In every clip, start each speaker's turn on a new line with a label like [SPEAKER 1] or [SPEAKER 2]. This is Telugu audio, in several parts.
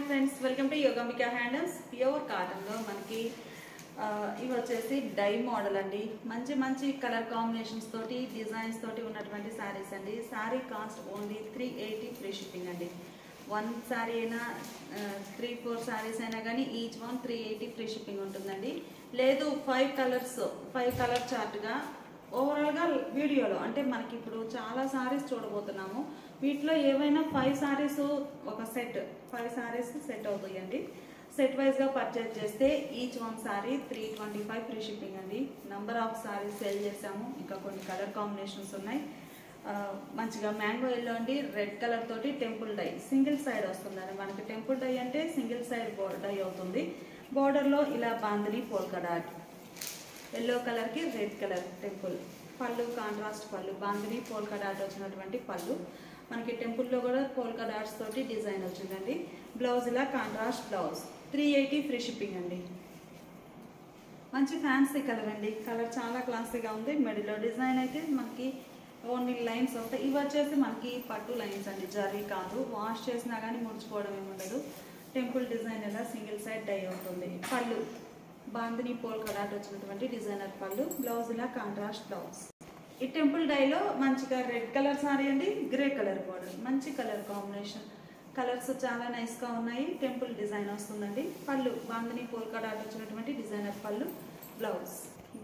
[SPEAKER 1] Friends welcome to Yogamika handlooms pure cotton లో మనకి ఇవి వచ్చేసి డై మోడల్ అండి. మంచి మంచి కలర్ కాంబినేషన్స్ తోటి డిజైన్స్ తోటి ఉన్నటువంటి సారీస్ అండి. Sorry cost only 380 free shipping అండి. వన్ సారీ అయినా 3-4 సారీస్ అయినా కానీ ఈచ్ వన్ 380 ఫ్రీ షిప్పింగ్ ఉంటుందండి. లేదు 5 కలర్ చార్ట్గా ఓవరాల్గా వీడియోలో అంటే మనకి ఇప్పుడు చాలా సారీస్ చూడబోతున్నాము. వీటిలో ఏవైనా 5 సారీస్ ఒక సెట్ 5 సారీస్ సెట్ అవుతాయండి. సెట్ వైజ్గా పర్చేజ్ చేస్తే each one sorry 325 free shipping అండి. నంబర్ ఆఫ్ సారీస్ సేల్ చేసాము. ఇంకా కొన్ని కలర్ కాంబినేషన్స్ ఉన్నాయి. మంచిగా మ్యాంగో ఎల్లో అండి, రెడ్ కలర్ తోటి టెంపుల్ డై సింగిల్ సైడ్ వస్తుందండి. మనకి టెంపుల్ డై అంటే సింగిల్ సైడ్ డై అవుతుంది. బోర్డర్లో ఇలా బాందిని పోల్కా డాట్, ఎల్లో కలర్కి రెడ్ కలర్ టెంపుల్ పళ్ళు, కాంట్రాస్ట్ పళ్ళు, బాందిని పోల్కా డాట్ వచ్చినటువంటి పళ్ళు. మనకి టెంపుల్లో కూడా పోల్కా డాట్స్ తోటి డిజైన్ వచ్చిందండి. బ్లౌజ్ ఇలా కాంట్రాస్ట్ బ్లౌజ్ 380 ఫ్రీ షిప్పింగ్ అండి. మంచి ఫ్యాన్సీ కలర్ అండి. కలర్ చాలా క్లాసీగా ఉంది. మిడిల్లో డిజైన్ అయితే మనకి ఓన్లీ లైన్స్ వస్తాయి. ఇవి వచ్చేసి మనకి పట్టు లైన్స్ అండి, జరీ కాదు. వాష్ చేసినా కానీ ముడిచిపోవడం ఏమి ఉండదు. టెంపుల్ డిజైన్ ఇలా సింగిల్ సైడ్ డై అవుతుంది. పళ్ళు బాందిని పోల్కా డాట్ వచ్చినటువంటి డిజైనర్ పళ్ళు, బ్లౌజ్ ఇలా కాంట్రాస్ట్ బ్లౌజ్. ఈ టెంపుల్ డైలో మంచిగా రెడ్ కలర్ సారీ అండి, గ్రే కలర్ బోర్డర్, మంచి కలర్ కాంబినేషన్. కలర్స్ చాలా నైస్గా ఉన్నాయి. టెంపుల్ డిజైన్ వస్తుందండి. పళ్ళు బాందిని పోల్కా డాట్ వచ్చినటువంటి డిజైనర్ పళ్ళు, బ్లౌజ్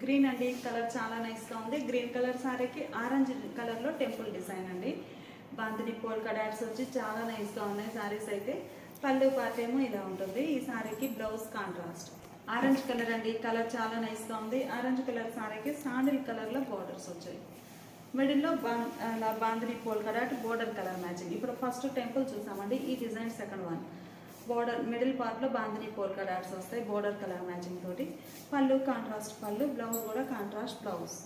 [SPEAKER 1] గ్రీన్ అండి. కలర్ చాలా నైస్గా ఉంది. గ్రీన్ కలర్ సారీకి ఆరెంజ్ కలర్లో టెంపుల్ డిజైన్ అండి. బాందిని పోల్కా డాట్స్ వచ్చి చాలా నైస్గా ఉన్నాయి సారీస్ అయితే. పళ్ళు పార్ట్ ఏమో ఇలా ఉంటుంది. ఈ సారీకి బ్లౌజ్ కాంట్రాస్ట్ ఆరెంజ్ కలర్ అండి. కలర్ చాలా నైస్గా ఉంది. ఆరెంజ్ కలర్ సారీకి శాండిల్ కలర్లో బోర్డర్స్ వచ్చాయి. మిడిల్లో bandhani polka dot border colour matching. ఇప్పుడు ఫస్ట్ టెంపుల్ చూసామండి. ఈ design second one. Border middle పార్ట్లో బాందిని పోల్కా డాట్స్ వస్తాయి బోర్డర్ కలర్ మ్యాచింగ్ తోటి. పళ్ళు కాంట్రాస్ట్ పళ్ళు, బ్లౌజ్ కూడా కాంట్రాస్ట్ బ్లౌజ్.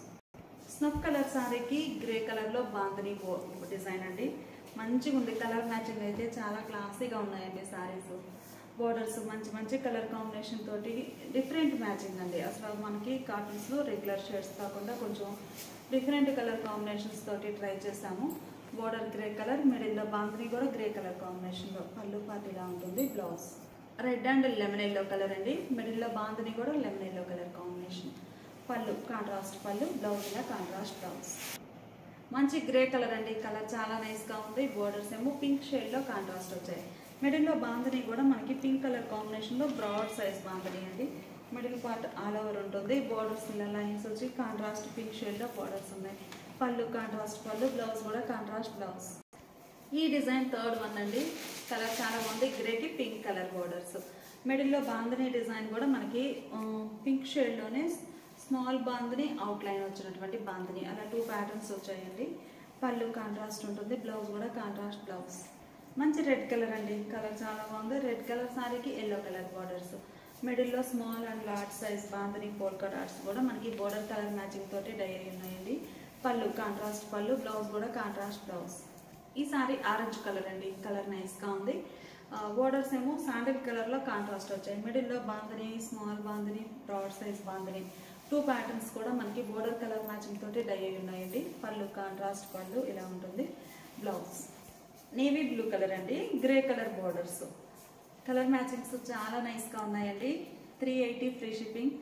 [SPEAKER 1] స్నఫ్ కలర్ సారీకి గ్రే కలర్లో బాందిని డిజైన్ అండి. మంచిగా ఉంది. కలర్ మ్యాచింగ్ అయితే చాలా క్లాసీగా ఉన్నాయండి సారీస్. బోర్డర్స్ మంచి మంచి కలర్ కాంబినేషన్ తోటి డిఫరెంట్ మ్యాచింగ్ అండి. అసలు మనకి కాటన్స్లో రెగ్యులర్ షేడ్స్ కాకుండా కొంచెం డిఫరెంట్ కలర్ కాంబినేషన్స్ తోటి ట్రై చేసాము. బోర్డర్ గ్రే కలర్, మిడిల్లో బాందిని కూడా గ్రే కలర్ కాంబినేషన్లో. పళ్ళు పార్ట్ ఇలా ఉంటుంది. Blouse red and lemon yellow colour అండి. మిడిల్లో బాందిని కూడా లెమన్ ఎల్లో కలర్ కాంబినేషన్. పళ్ళు కాంట్రాస్ట్ పళ్ళు, బ్లౌజ్ ఇలా కాంట్రాస్ట్ బ్లౌజ్. మంచి గ్రే కలర్ అండి. కలర్ చాలా నైస్గా ఉంది. బోర్డర్స్ ఏమో పింక్ షేడ్లో కాంట్రాస్ట్ వచ్చాయి. మిడిల్లో బాందిని కూడా మనకి పింక్ కలర్ కాంబినేషన్లో బ్రాడ్ సైజ్ బాందిని అండి. మిడిల్ పార్ట్ ఆల్ ఓవర్ ఉంటుంది. బోర్డర్స్ ఇలా లైన్స్ వచ్చి కాంట్రాస్ట్ పింక్ షేడ్లో బోర్డర్స్ ఉన్నాయి. పళ్ళు కాంట్రాస్ట్ పళ్ళు, బ్లౌజ్ కూడా కాంట్రాస్ట్ బ్లౌజ్. ఈ డిజైన్ థర్డ్ వన్ అండి. కలర్ చాలా బాగుంది. గ్రేకి పింక్ కలర్ బోర్డర్స్. మిడిల్లో బాందిని డిజైన్ కూడా మనకి పింక్ షేడ్లోనే స్మాల్ బాందిని అవుట్లైన్ వచ్చినటువంటి బాందిని, అలా 2 ప్యాటర్న్స్ వచ్చాయండి. పళ్ళు కాంట్రాస్ట్ ఉంటుంది. బ్లౌజ్ కూడా కాంట్రాస్ట్ బ్లౌజ్. మంచి రెడ్ కలర్ అండి. కలర్ చాలా బాగుంది. రెడ్ కలర్ సారీకి ఎల్లో కలర్ బార్డర్స్. మిడిల్లో small and large size bandhani polka dots కూడా మనకి బోర్డర్ కలర్ మ్యాచింగ్ తోటి డై ఉన్నాయండి. పళ్ళు కాంట్రాస్ట్ పళ్ళు, బ్లౌజ్ కూడా కాంట్రాస్ట్ బ్లౌజ్. ఈ సారీ ఆరెంజ్ కలర్ అండి. కలర్ నైస్గా ఉంది. బోర్డర్స్ ఏమో శాండిల్ కలర్లో కాంట్రాస్ట్ వచ్చాయి. మిడిల్లో bandhani, small bandhani, broad size bandhani, 2 patterns కూడా మనకి బోర్డర్ కలర్ మ్యాచింగ్ తోటి డై ఉన్నాయండి. పళ్ళు కాంట్రాస్ట్ పళ్ళు ఇలా ఉంటుంది. బ్లౌజ్ నేవీ బ్లూ కలర్ అండి. Grey colour borders. Colour matchings చాలా నైస్గా ఉన్నాయండి. 380 ఫ్రీ షిప్పింగ్.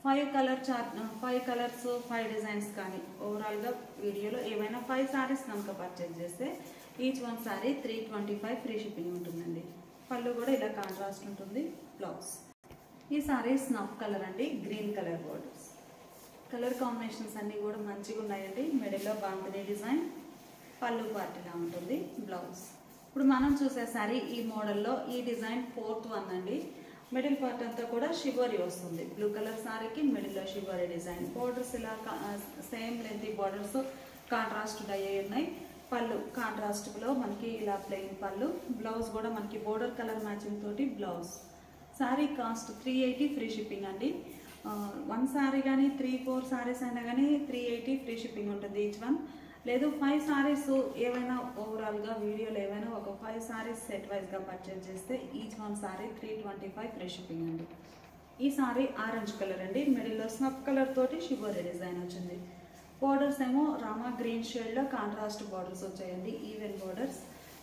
[SPEAKER 1] 5 కలర్స్ 5 డిజైన్స్ కానీ ఓవరాల్గా వీడియోలో ఏమైనా 5 సారీస్ కనుక పర్చేజ్ చేస్తే each one sorry 325 free shipping ఉంటుందండి. పళ్ళు కూడా ఇలా కాంట్రాస్ట్ ఉంటుంది. బ్లౌజ్. ఈ సారీ స్నఫ్ కలర్ అండి. Green colour borders. Colour combinations అన్నీ కూడా మంచిగా ఉన్నాయండి. మిడిల్లో బాందిని డిజైన్, పళ్ళు పార్ట్ ఇలా ఉంటుంది. బ్లౌజ్. ఇప్పుడు మనం చూసే సారీ ఈ మోడల్లో ఈ డిజైన్ 4th వన్ అండి. మిడిల్ పార్ట్ అంతా కూడా షివరీ వస్తుంది. బ్లూ కలర్ సారీకి మిడిల్లో షివరీ డిజైన్. బోర్డర్స్ ఇలా same length borders contrast dye ఉన్నాయి. పళ్ళు కాంట్రాస్ట్లో మనకి ఇలా ప్లెయిన్ పళ్ళు. బ్లౌజ్ కూడా మనకి బోర్డర్ కలర్ మ్యాచింగ్ తోటి blouse. Sorry cost 380 free shipping అండి. 1 సారీ కానీ 3-4 సారీస్ అయినా కానీ 380 ఫ్రీ షిప్పింగ్ ఉంటుంది ఈచ్ వన్. లేదు 5 సారీస్ ఏవైనా ఓవరాల్గా వీడియోలో ఏవైనా ఒక 5 సారీస్ సెట్ వైజ్గా పర్చేజ్ చేస్తే each one sorry 325 free shipping అండి. ఈ సారీ ఆరెంజ్ కలర్ అండి. మిడిల్లో స్నఫ్ కలర్ తోటి షివరీ డిజైన్ వచ్చింది. బోర్డర్స్ ఏమో రామా గ్రీన్ షేడ్లో కాంట్రాస్ట్ బోర్డర్స్ వచ్చాయండి. Even borders.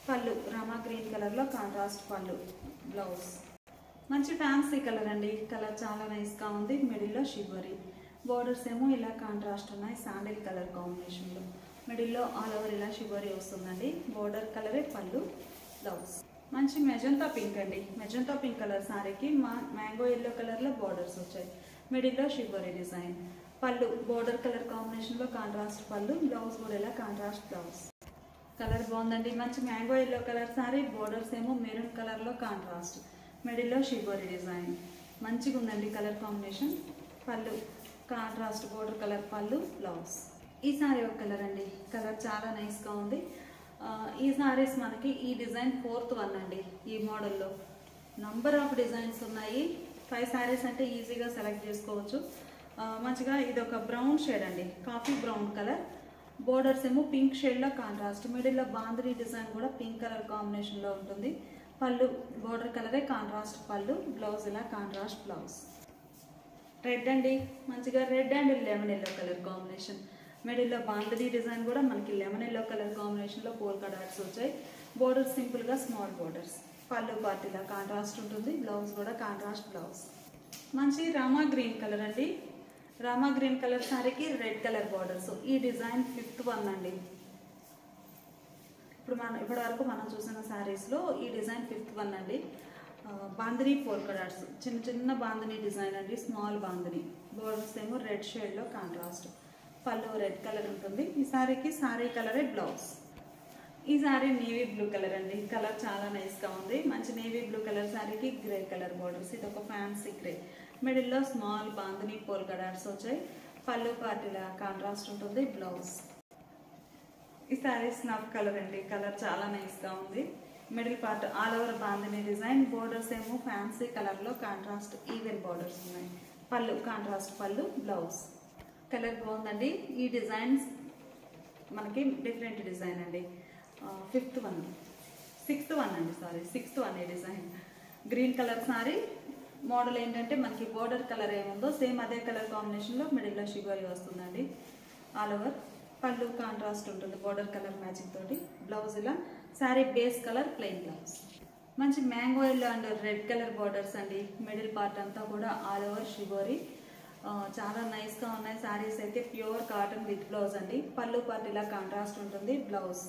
[SPEAKER 1] పళ్ళు రామా గ్రీన్ కలర్లో కాంట్రాస్ట్ పళ్ళు, బ్లౌజ్ మంచి ఫ్యాన్సీ కలర్ అండి. కలర్ చాలా నైస్గా ఉంది. మిడిల్లో షివరీ బోర్డర్స్ ఏమో ఇలా కాంట్రాస్ట్ ఉన్నాయి శాండిల్ కలర్ కాంబినేషన్లో. మిడిల్లో ఆల్ ఓవర్ ఇలా షివరీ వస్తుందండి. బోర్డర్ కలరే పళ్ళు, బ్లౌజ్ మంచి మెజంతా పింక్ అండి. మెజంతా పింక్ కలర్ శారీకి మ్యాంగో ఎల్లో కలర్లో బోర్డర్స్ వచ్చాయి. మిడిల్లో షివరీ డిజైన్. పళ్ళు బోర్డర్ కలర్ కాంబినేషన్లో కాంట్రాస్ట్ పళ్ళు, బ్లౌజ్ కూడా ఇలా కాంట్రాస్ట్ బ్లౌజ్. కలర్ బాగుందండి. మంచి mango yellow colour sari, borders ఏమో మెరూన్ కలర్లో కాంట్రాస్ట్. మిడిల్లో షివరీ డిజైన్ మంచిగా ఉందండి కలర్ కాంబినేషన్. పళ్ళు కాంట్రాస్ట్ బోర్డర్ కలర్ పళ్ళు, బ్లౌజ్. ఈ సారీ ఒక కలర్ అండి. కలర్ చాలా నైస్గా ఉంది. ఈ సారీస్ మనకి ఈ డిజైన్ 4th వన్ అండి. ఈ మోడల్లో నంబర్ ఆఫ్ డిజైన్స్ ఉన్నాయి. 5 సారీస్ అంటే ఈజీగా సెలెక్ట్ చేసుకోవచ్చు. మంచిగా ఇది ఒక బ్రౌన్ షేడ్ అండి, కాఫీ బ్రౌన్ కలర్. బోర్డర్స్ ఏమో పింక్ షేడ్లో కాంట్రాస్ట్. మిడిల్లో బాందిని డిజైన్ కూడా పింక్ కలర్ కాంబినేషన్లో ఉంటుంది. పళ్ళు బోర్డర్ కలరే కాంట్రాస్ట్ పళ్ళు, బ్లౌజ్ ఇలా కాంట్రాస్ట్ బ్లౌజ్. రెడ్ అండి, మంచిగా red and lemon yellow colour combination. మిడిల్లో బాందిని డిజైన్ కూడా మనకి లెమన్ ఎల్లో కలర్ కాంబినేషన్లో పోల్కా డాట్స్ వచ్చాయి. బోర్డర్ సింపుల్గా స్మాల్ బోర్డర్స్. పళ్ళు పార్ట్ ఇలా కాంట్రాస్ట్ ఉంటుంది. బ్లౌజ్ కూడా కాంట్రాస్ట్ బ్లౌజ్. మంచి రామా గ్రీన్ కలర్ అండి. రామా గ్రీన్ కలర్ శారీకి రెడ్ కలర్ బార్డర్స్. ఈ డిజైన్ 5th వన్ అండి. ఇప్పటి వరకు మనం చూసిన శారీస్లో ఈ డిజైన్ 5th వన్ అండి. బాందిని పోల్కా డాట్స్, చిన్న చిన్న బాందిని డిజైన్ అండి, స్మాల్ బాందిని. బోర్డర్స్ ఏమో రెడ్ షేడ్లో కాంట్రాస్ట్. పళ్ళు రెడ్ కలర్ ఉంటుంది. ఈ శారీకి శారీ కలరే బ్లౌజ్. ఈ శారీ నేవీ బ్లూ కలర్ అండి. కలర్ చాలా నైస్గా ఉంది. మంచి నేవీ బ్లూ కలర్ శారీకి గ్రే కలర్ బోర్డర్స్. ఇది ఒక ఫ్యాన్సీ గ్రే. మిడిల్లో స్మాల్ బాందిని పోల్కా డాట్స్ వచ్చాయి. పళ్ళు పార్ట్ ఇలా కాంట్రాస్ట్ ఉంటుంది. బ్లౌజ్. ఈ శారీ స్నఫ్ కలర్ అండి. కలర్ చాలా నైస్గా ఉంది. Middle part all over bandhani design. Borders ఏమో ఫ్యాన్సీ కలర్లో కాంట్రాస్ట్ ఈవెన్ బోర్డర్స్ ఉన్నాయి. పళ్ళు కాంట్రాస్ట్ పళ్ళు, బ్లౌజ్. కలర్ బాగుందండి. ఈ డిజైన్స్ మనకి డిఫరెంట్ డిజైన్ అండి. 5th వన్ 6th వన్ అండి, సారీ 6th వన్ ఈ design. Green colour sari. Model ఏంటంటే మనకి బోర్డర్ కలర్ ఏముందో సేమ్ అదే కలర్ కాంబినేషన్లో మిడిల్లో షివరీ వస్తుందండి. ఆల్ ఓవర్ పళ్ళు కాంట్రాస్ట్ ఉంటుంది బోర్డర్ కలర్ మ్యాచింగ్ తోటి. బ్లౌజ్ ఇలా sari base colour plain blouse. మంచి mango yellow and red colour borders అండి. మిడిల్ పార్ట్ అంతా కూడా ఆల్ ఓవర్ షివరీ. చాలా నైస్గా ఉన్నాయి శారీస్ అయితే. ప్యూర్ కాటన్ విత్ బ్లౌజ్ అండి. పళ్ళు పార్ట్ ఇలా కాంట్రాస్ట్ ఉంటుంది. బ్లౌజ్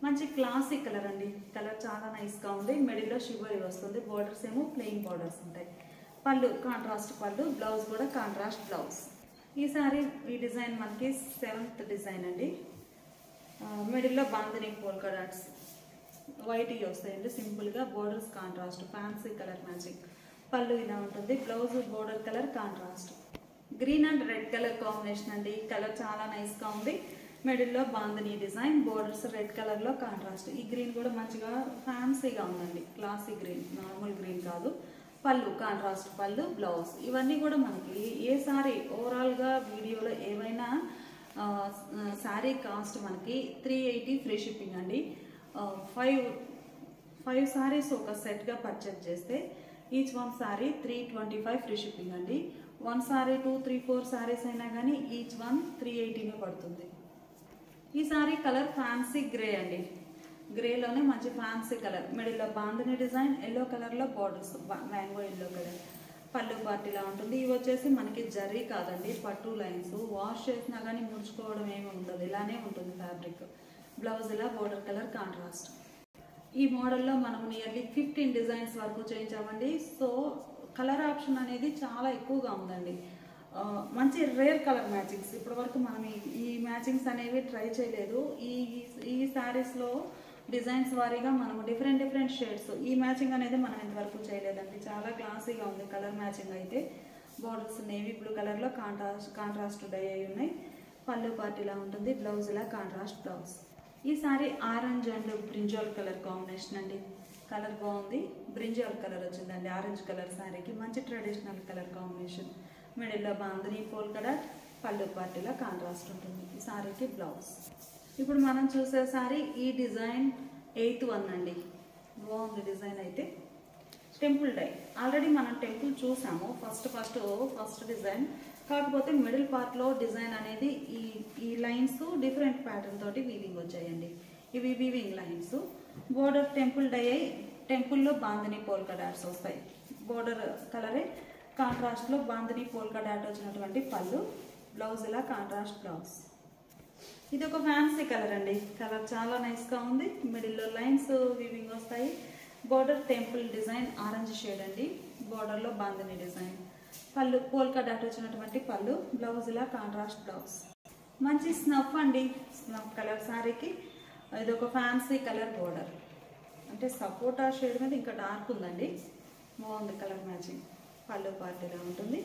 [SPEAKER 1] మంచి క్లాసిక్ కలర్ అండి. కలర్ చాలా నైస్గా ఉంది. మిడిల్లో షివరీ వస్తుంది. బోర్డర్స్ ఏమో ప్లెయిన్ బోర్డర్స్ ఉంటాయి. పళ్ళు కాంట్రాస్ట్ పళ్ళు, బ్లౌజ్ కూడా కాంట్రాస్ట్ బ్లౌజ్. ఈ సారీ ఈ డిజైన్ మనకి 7th డిజైన్ అండి. మిడిల్లో బాందిని పోల్కా డాట్స్ వైట్ వస్తాయండి సింపుల్గా. Borders contrast fancy colour matching. పళ్ళు ఇలా ఉంటుంది. Blouse border colour contrast. Green and red colour combination అండి. కలర్ చాలా నైస్గా ఉంది. మిడిల్లో బాందిని డిజైన్. బోర్డర్స్ రెడ్ కలర్లో కాంట్రాస్ట్. ఈ గ్రీన్ కూడా మంచిగా ఫ్యాన్సీగా ఉందండి. క్లాసీ గ్రీన్, నార్మల్ గ్రీన్ కాదు. పళ్ళు కాంట్రాస్ట్ పళ్ళు, బ్లౌజ్. ఇవన్నీ కూడా మనకి ఏ సారీ ఓవరాల్గా వీడియోలో ఏవైనా శారీ కాస్ట్ మనకి 380 ఫ్రీ షిప్పింగ్ అండి. 5 సారీస్ ఒక సెట్గా పర్చేజ్ చేస్తే each one sorry 325 free shipping అండి. 1 సారీ 2, 3, 4 సారీస్ అయినా కానీ ఈచ్ వన్ 380 పడుతుంది. ఈ సారీ కలర్ ఫ్యాన్సీ గ్రే అండి. గ్రేలోనే మంచి ఫ్యాన్సీ కలర్. మిడిల్లో బాందిని డిజైన్. ఎల్లో కలర్లో బార్డర్స్, మ్యాంగో ఎల్లో కలర్. పళ్ళు పార్ట్ ఇలా ఉంటుంది. ఇవి వచ్చేసి మనకి జరీ కాదండి, పట్టు లైన్స్. వాష్ చేసినా కానీ ముడుచుకోవడం ఏమి ఉండదు, ఇలానే ఉంటుంది ఫ్యాబ్రిక్. బ్లౌజ్ ఇలా బోర్డర్ కలర్ కాంట్రాస్ట్. ఈ మోడల్లో మనం నియర్లీ 15 డిజైన్స్ వరకు చేయించామండి. సో కలర్ ఆప్షన్ అనేది చాలా ఎక్కువగా ఉందండి. మంచి రేర్ కలర్ మ్యాచింగ్స్. ఇప్పటి వరకు మనం ఈ మ్యాచింగ్స్ అనేవి ట్రై చేయలేదు. ఈ శారీస్లో డిజైన్స్ వారీగా మనము డిఫరెంట్ షేడ్స్ ఈ మ్యాచింగ్ అనేది మనం ఇంతవరకు చేయలేదండి. చాలా క్లాసీగా ఉంది కలర్ మ్యాచింగ్ అయితే. బోర్డర్స్ నేవీ బ్లూ కలర్లో కాంట్రాస్ట్ డై అయి ఉన్నాయి. పళ్ళు పార్ట్ ఇలా ఉంటుంది. బ్లౌజ్ ఇలా కాంట్రాస్ట్ బ్లౌజ్. ఈ sari orange and brinjal colour combination అండి. కలర్ బాగుంది. బ్రింజాల్ కలర్ వచ్చిందండి ఆరెంజ్ కలర్ శారీకి. మంచి ట్రెడిషనల్ కలర్ కాంబినేషన్. మిడిల్లో బాందిని పోల్కా డాట్. పళ్ళు పార్ట్ ఇలా కాంట్రాస్ట్ ఉంటుంది. ఈ సారీకి బ్లౌజ్. ఇప్పుడు మనం చూసే సారీ ఈ డిజైన్ 8th వన్ అండి. బాగుంది డిజైన్ అయితే. Temple dye. ఆల్రెడీ మనం టెంపుల్ చూసాము ఫస్ట్ డిజైన్. కాకపోతే మిడిల్ పార్ట్లో డిజైన్ అనేది ఈ లైన్స్ డిఫరెంట్ ప్యాటర్న్ తోటి వీవింగ్ వచ్చాయండి. ఇవి weaving lines. Border temple dye అయి టెంపుల్లో బాందిని పోల్కా డాట్స్ వస్తాయి. బోర్డర్ కలరే కాంట్రాస్ట్లో బాందిని పోల్కా డాట్ వచ్చినటువంటి పళ్ళు. బ్లౌజ్ ఇలా కాంట్రాస్ట్ బ్లౌజ్. ఇది ఒక ఫ్యాన్సీ కలర్ అండి. కలర్ చాలా నైస్గా ఉంది. మిడిల్లో లైన్స్ వీవింగ్ వస్తాయి. Border temple design orange shade అండి. బోర్డర్లో బాందిని డిజైన్. పళ్ళు పోల్కా డాట్ వచ్చినటువంటి పళ్ళు. బ్లౌజ్ ఇలా కాంట్రాస్ట్ బ్లౌజ్. మంచి స్నఫ్ అండి. స్నఫ్ కలర్ శారీకి ఇది ఒక ఫ్యాన్సీ కలర్ బోర్డర్. అంటే సపోటా షేడ్ మీద ఇంకా డార్క్ ఉందండి. బాగుంది కలర్ మ్యాచింగ్. పళ్ళు పార్టీలో ఉంటుంది.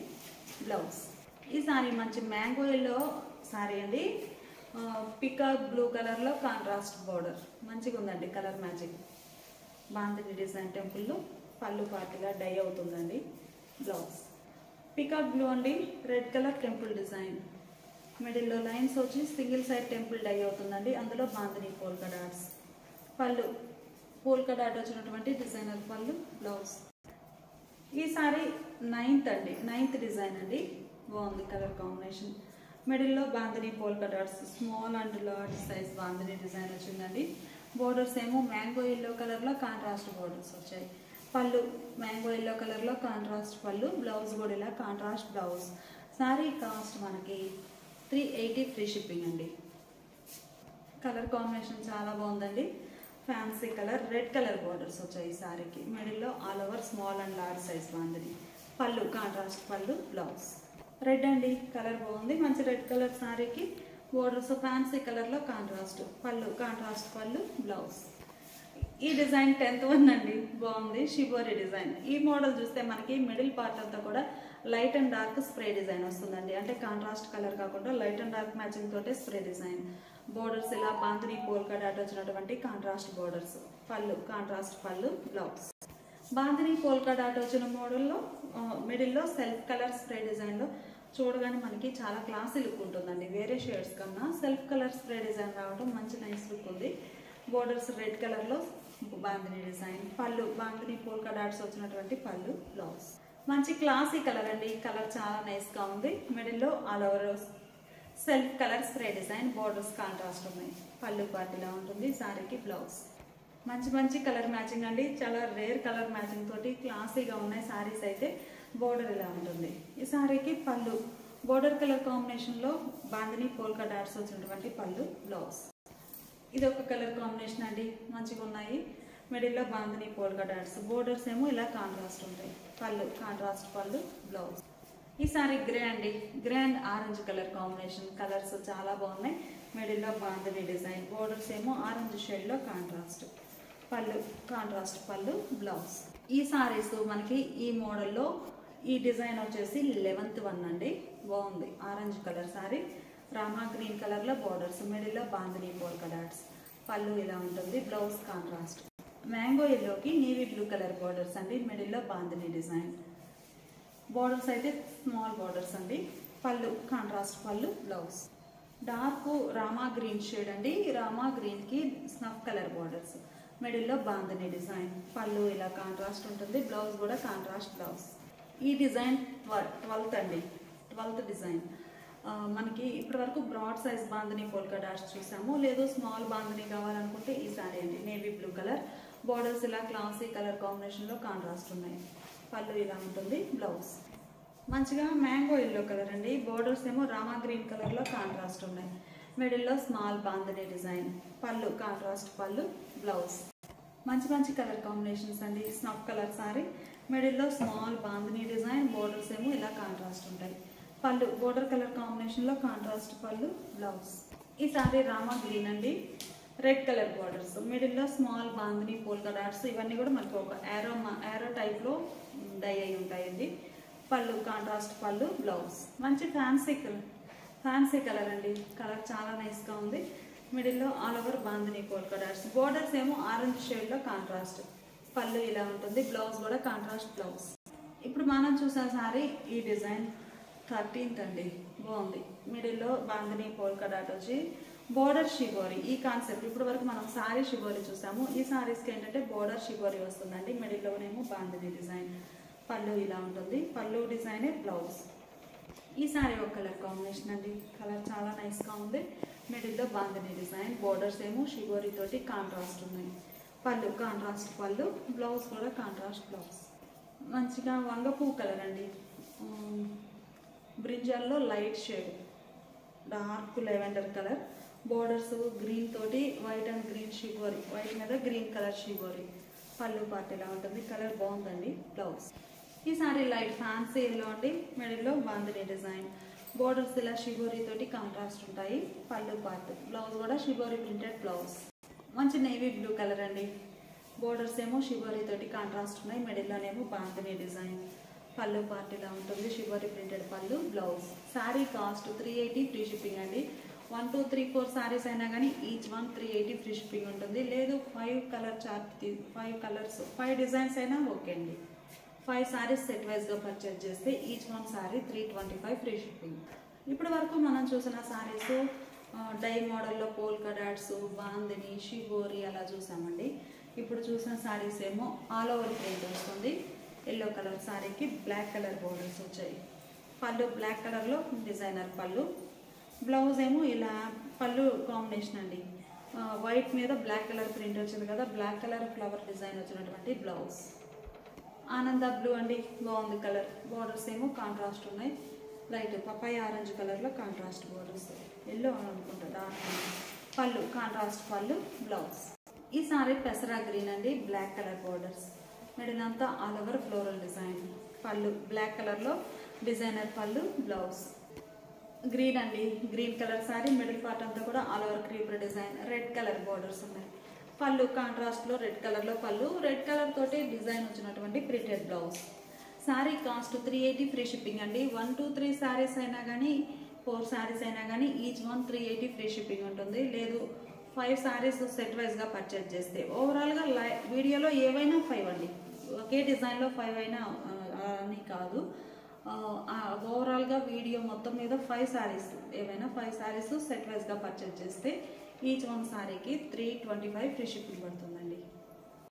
[SPEAKER 1] బ్లౌజ్. ఈ శారీ మంచి మ్యాంగో ఎల్లో శారీ అండి. పికాక్ బ్లూ కలర్లో కాంట్రాస్ట్ బోర్డర్. మంచిగా ఉందండి కలర్ మ్యాచింగ్. బాందిని డిజైన్ టెంపుల్లో పళ్ళు పార్టీలా డై అవుతుందండి. బ్లౌజ్. పికాక్ బ్లూ అండి. Red colour temple design. మిడిల్లో లైన్స్ వచ్చి సింగిల్ సైడ్ టెంపుల్ డై అవుతుందండి. అందులో బాందిని పోల్కా డాట్స్. పళ్ళు పోల్కా డాట్ వచ్చినటువంటి డిజైనర్ పళ్ళు. బ్లౌజ్. ఈ సారీ 9th అండి. 9th డిజైన్ అండి. బాగుంది కలర్ కాంబినేషన్. మిడిల్లో bandhani polka dots. Small and large size bandhani design వచ్చిందండి. బోర్డర్స్ ఏమో మ్యాంగో ఎల్లో కలర్లో కాంట్రాస్ట్ బోర్డర్స్ వచ్చాయి. పళ్ళు మ్యాంగో ఎల్లో కలర్లో కాంట్రాస్ట్ పళ్ళు. బ్లౌజ్ కూడా ఇలా కాంట్రాస్ట్ బ్లౌజ్. సారీ కాస్ట్ మనకి 380 ఫ్రీ షిప్పింగ్ అండి. కలర్ కాంబినేషన్ చాలా బాగుందండి. Fancy colour red colour borders వచ్చాయి ఈ సారీకి. మిడిల్లో all over small and large size bandhani. పళ్ళు కాంట్రాస్ట్ పళ్ళు. బ్లౌజ్. రెడ్ అండి. కలర్ బాగుంది. మంచి రెడ్ కలర్ సారీకి బోర్డర్స్ ఫ్యాన్సీ కలర్లో కాంట్రాస్ట్. పళ్ళు కాంట్రాస్ట్ పళ్ళు. బ్లౌజ్. ఈ డిజైన్ 10th వన్ అండి. బాగుంది. Shibori design. ఈ మోడల్ చూస్తే మనకి మిడిల్ పార్ట్ అంతా కూడా light and dark spray design వస్తుందండి. అంటే కాంట్రాస్ట్ కలర్ కాకుండా లైట్ అండ్ డార్క్ మ్యాచింగ్ తోటే స్ప్రే డిజైన్. బోర్డర్స్ ఇలా బాందిని పోల్కా డాట్ వచ్చినటువంటి కాంట్రాస్ట్ బోర్డర్స్. పళ్ళు కాంట్రాస్ట్ పళ్ళు. బ్లౌజ్. బాందిని పోల్కా డాట్ వచ్చిన మోడల్లో మిడిల్లో సెల్ఫ్ కలర్ స్ప్రే డిజైన్లో చూడగానే మనకి చాలా క్లాసీ లుక్ ఉంటుందండి. వేరే షేడ్స్ కన్నా సెల్ఫ్ కలర్ స్ప్రే డిజైన్ రావడం మంచి నైస్ లుక్ ఉంది. బోర్డర్స్ రెడ్ కలర్లో బాందిని డిజైన్. పళ్ళు బాందిని పోల్కా డాట్స్ వచ్చినటువంటి పళ్ళు. బ్లౌజ్. మంచి క్లాసీ కలర్ అండి. కలర్ చాలా నైస్గా ఉంది. మిడిల్లో all over self colour spray design. Borders contrast ఉన్నాయి. పళ్ళు పార్టీలా ఉంటుంది సారీకి. బ్లౌజ్. మంచి మంచి కలర్ మ్యాచింగ్ అండి. చాలా రేర్ కలర్ మ్యాచింగ్ తోటి క్లాసీగా ఉన్నాయి సారీస్ అయితే. బోర్డర్ ఇలా ఉంటుంది. ఈ సారీకి పళ్ళు బోర్డర్ కలర్ కాంబినేషన్లో బాందిని పోల్కా డాట్స్ వచ్చినటువంటి పళ్ళు. బ్లౌజ్. ఇది ఒక కలర్ కాంబినేషన్ అండి. మంచిగా ఉన్నాయి. మిడిల్లో బాందిని పోల్కా డాట్స్. బోర్డర్స్ ఏమో ఇలా కాంట్రాస్ట్ ఉంటాయి. పళ్ళు కాంట్రాస్ట్ పళ్ళు. బ్లౌజ్. ఈ సారీ గ్రే అండి. Grey and orange colour combination. Colours చాలా బాగున్నాయి. మిడిల్లో బాందిని డిజైన్. బోర్డర్స్ ఏమో ఆరెంజ్ షేడ్లో కాంట్రాస్ట్. పళ్ళు కాంట్రాస్ట్ పళ్ళు. బ్లౌజ్. ఈ సారీస్ మనకి ఈ మోడల్లో ఈ డిజైన్ వచ్చేసి 11th వన్ అండి. బాగుంది. Orange colour sorry. Rama green కలర్లో బోర్డర్స్. మిడిల్లో బాందిని పోల్కా డాట్స్. పళ్ళు ఇలా ఉంటుంది. Blouse contrast. మ్యాంగో ఎల్లోకి నేవీ బ్లూ కలర్ బోర్డర్స్ అండి. మిడిల్లో బాందిని డిజైన్. బోర్డర్స్ అయితే స్మాల్ బోర్డర్స్ అండి. పళ్ళు కాంట్రాస్ట్ పళ్ళు. Blouse. Dark Rama green shade అండి. రామా గ్రీన్కి స్నఫ్ కలర్ బోర్డర్స్. మిడిల్లో బాందిని డిజైన్. పళ్ళు ఇలా కాంట్రాస్ట్ ఉంటుంది. బ్లౌజ్ కూడా కాంట్రాస్ట్ బ్లౌజ్. ఈ డిజైన్ 12th అండి. 12th design. మనకి ఇప్పటి వరకు broad size bandhani polka dots చూసాము. లేదు స్మాల్ బాందిని కావాలనుకుంటే ఈ సారీ అండి. Navy blue colour. బోర్డర్స్ ఇలా క్లాసీ కలర్ కాంబినేషన్లో కాంట్రాస్ట్ ఉన్నాయి. పళ్ళు ఇలా ఉంటుంది. బ్లౌజ్. మంచిగా మ్యాంగో ఎల్లో కలర్ అండి. బోర్డర్స్ ఏమో రామా గ్రీన్ కలర్లో కాంట్రాస్ట్ ఉన్నాయి. మిడిల్లో స్మాల్ బాందిని డిజైన్. పళ్ళు కాంట్రాస్ట్ పళ్ళు. బ్లౌజ్. మంచి మంచి కలర్ కాంబినేషన్స్ అండి. Snuff colour sari. మిడిల్లో స్మాల్ బాందిని డిజైన్. బోర్డర్స్ ఏమో ఇలా కాంట్రాస్ట్ ఉంటాయి. పళ్ళు బోర్డర్ కలర్ కాంబినేషన్లో కాంట్రాస్ట్ పళ్ళు. బ్లౌజ్. ఈ సారీ రామా గ్రీన్ అండి. Red colour borders. మిడిల్లో స్మాల్ బాందిని పోల్కా డాట్స్. ఇవన్నీ కూడా మనకు ఒక యారో టైప్లో డై అయి ఉంటాయండి. పళ్ళు కాంట్రాస్ట్ పళ్ళు. బ్లౌజ్. మంచి ఫ్యాన్సీ కలర్ అండి. కలర్ చాలా నైస్గా ఉంది. మిడిల్లో all over bandhani polka dots. Borders ఏమో ఆరెంజ్ షేడ్లో కాంట్రాస్ట్. పళ్ళు ఇలా ఉంటుంది. బ్లౌజ్ కూడా కాంట్రాస్ట్ బ్లౌజ్. ఇప్పుడు మనం చూసే సారీ ఈ డిజైన్ 13th అండి. బాగుంది. మిడిల్లో బాందిని పోల్కా డాట్ వచ్చి బోర్డర్ షిబోరి. ఈ కాన్సెప్ట్ ఇప్పుడు వరకు మనం సారీ షిబోరి చూసాము. ఈ సారీస్కి ఏంటంటే బోర్డర్ షిబోరి వస్తుందండి. మిడిల్లోనేమో బాందిని డిజైన్. పళ్ళు ఇలా ఉంటుంది. పళ్ళు డిజైనే బ్లౌజ్. ఈ సారీ ఒక కలర్ కాంబినేషన్ అండి. కలర్ చాలా నైస్గా ఉంది. మిడిల్లో బాందిని డిజైన్. బోర్డర్స్ ఏమో షిబోరి తోటి కాంట్రాస్ట్ ఉన్నాయి. పళ్ళు కాంట్రాస్ట్ పళ్ళు, బ్లౌజ్ కూడా కాంట్రాస్ట్ బ్లౌజ్. మంచిగా వంగపూ కలర్ అండి, బ్రింజాల్లో light shade, dark lavender colour, borders green తోటి white and green shibori, white మీద green colour shibori. Pallu part ఇలా ఉంటుంది, కలర్ బాగుందండి. బ్లౌజ్ ఈ సారీ లైట్ ఫ్యాన్సీ ఎల్లో అండి, మిడిల్లో బాందిని డిజైన్, బోర్డర్స్ ఇలా షిబోరి తోటి కాంట్రాస్ట్ ఉంటాయి. పళ్ళు పార్ట్, బ్లౌజ్ కూడా షిబోరి ప్రింటెడ్ బ్లౌజ్. మంచి నేవీ బ్లూ కలర్ అండి, బోర్డర్స్ ఏమో షిబోరి తోటి కాంట్రాస్ట్ ఉన్నాయి, మిడిల్లోనేమో బాందిని డిజైన్. పళ్ళు పార్ట్ ఇలా ఉంటుంది, షిబోరి ప్రింటెడ్ పళ్ళు, blouse. Sari cost 380 free shipping అండి. 1 2 3 4 శారీస్ అయినా కానీ ఈచ్ వన్ 380 ఫ్రీ షిప్పింగ్ ఉంటుంది. లేదు 5 కలర్ చార్ట్ 5 కలర్స్ 5 డిజైన్స్ అయినా ఓకే అండి. 5 శారీస్ సెట్ వైజ్గా పర్చేజ్ చేస్తే each one sari 325 free shipping. ఇప్పటి వరకు మనం చూసిన శారీస్ డై మోడల్లో పోల్కా డాట్స్, బాందిని, షిబోరి అలా చూసామండి. ఇప్పుడు చూసిన శారీస్ ఏమో ఆల్ ఓవర్ ప్రింట్ వస్తుంది. ఎల్లో కలర్ శారీకి బ్లాక్ కలర్ బోర్డర్స్ వచ్చాయి. పళ్ళు బ్లాక్ కలర్లో డిజైనర్ పళ్ళు, బ్లౌజ్ ఏమో ఇలా పళ్ళు కాంబినేషన్ అండి, వైట్ మీద బ్లాక్ కలర్ ప్రింట్ వచ్చింది కదా, బ్లాక్ కలర్ ఫ్లవర్ డిజైన్ వచ్చినటువంటి బ్లౌజ్. ఆనంద బ్లూ అండి, బాగుంది కలర్, బోర్డర్స్ ఏమో కాంట్రాస్ట్ ఉన్నాయి, లైట్ పపాయ ఆరెంజ్ కలర్లో కాంట్రాస్ట్ బోర్డర్స్, ఎల్లో అనుకుంటా డార్క్. పళ్ళు కాంట్రాస్ట్ పళ్ళు, బ్లౌజ్. ఈ సారీ పెసరా గ్రీన్ అండి, బ్లాక్ కలర్ బోర్డర్స్, మిడిల్ అంతా ఆల్ ఓవర్ ఫ్లోరల్ డిజైన్. పళ్ళు బ్లాక్ కలర్లో డిజైనర్ పళ్ళు, బ్లౌజ్. గ్రీన్ అండి, green colour sorry, middle part అంతా కూడా all over creeper design, red colour borders ఉన్నాయి. పళ్ళు కాంట్రాస్ట్లో రెడ్ కలర్లో పళ్ళు, రెడ్ కలర్ తోటి డిజైన్ వచ్చినటువంటి printed blouse. Sari cost 380 free shipping అండి. 1 2 3 శారీస్ అయినా కానీ 4 శారీస్ అయినా కానీ ఈచ్ వన్ 380 ఫ్రీ షిప్పింగ్ ఉంటుంది. లేదు 5 శారీస్ సెట్ వైజ్గా పర్చేజ్ చేస్తే ఓవరాల్గా వీడియోలో ఏవైనా 5 అండి, ఒకే డిజైన్లో 5 అయినా అని కాదు, ఓవరాల్గా వీడియో మొత్తం మీద 5 శారీస్ ఏవైనా 5 శారీస్ సెట్ వైజ్గా పర్చేజ్ చేస్తే ఈచ్ వన్ శారీకి 325 ఫ్రీ షిప్పింగ్ పడుతుందండి.